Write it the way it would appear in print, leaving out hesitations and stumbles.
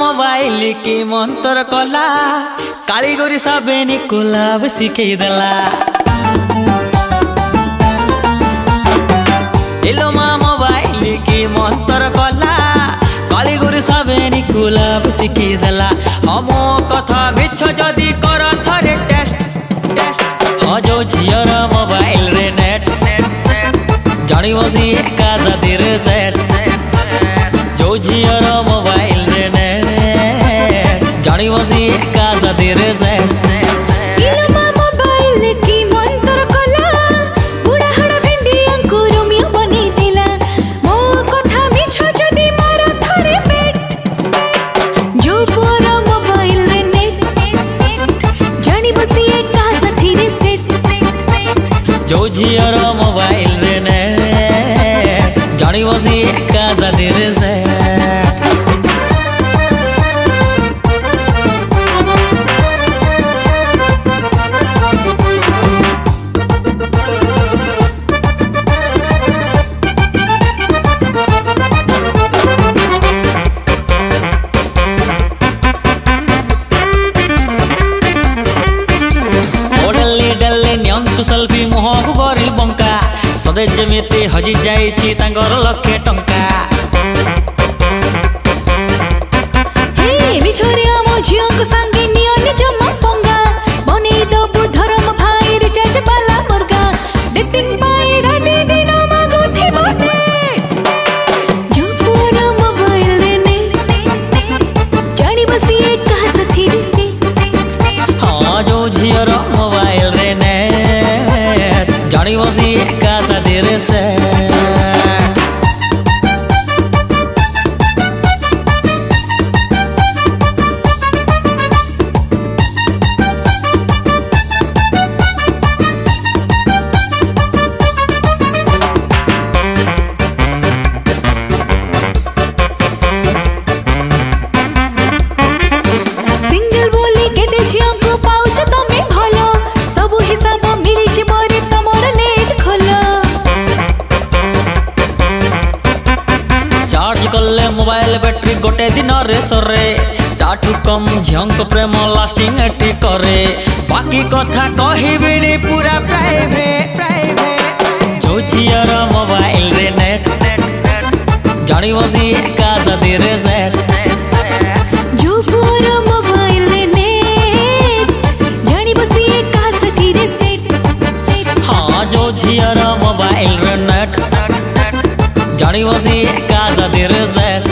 mobile की मंत्र कला कालीगोरी साबेनी कुलाब सिखे दला इलो मा मोबाइल की मंत्र कला कालीगोरी साबेनी कुलाब सिखे दला हमो कथा मिछ जदी कर थरे टेस्ट हजो झियर मोबाइल रे नेट जानी बसी एका जातिर सेट जो झियर मोबाइल रे नेट जानी बसी एका जातिर सेट इलो मा मोबाइल की मंत्र कला बुढ़ा हड़ा भिंडी अंकुर रोमियो बनी दिला मो कथा मिछ जदी मारा थरे पेट जो पूरा मोबाइल रे नेट जानी बसी एका जातिर सेट जो झियर मोबाइल रे नेट जानी बसी एका जातिर सेट सेल्फी मुहक गरी बंका सदे जेमिति हजि जाइछि तांगर लक्षे टंका हे मिछोरे आमो झियक संगे नियो निज पंगा बने दबु धर्म भाई रे जज बाला मुर्गा डेटिंग पाई राते दिन मागो थे बने जो पूरा मोबाइल रे ने जानी बसी एक साथी रे से हां जो झियर मोबाइल रे ने जानी बसी एका जातिर सेट सिंगल बोली के दे झियो को पाउच तमे भलो सब हिसाब मिली छी मोरे तमोर नेट खोलो चार्ज करले मोबाइल बैटरी गोटे दिन रे सरे ताठू कम झंक प्रेम लास्टिंग एटी करे बाकी कथा कहिबिनी पूरा प्राइवेट जो झियर मोबाइल रे नेट जानी बसी एका जातिर सेट जो पूरा मोबाइल रे नेट जानी बसी एका जातिर सेट हाँ जो झियर मोबाइल रे नेट जानी बसी एका जातिर सेट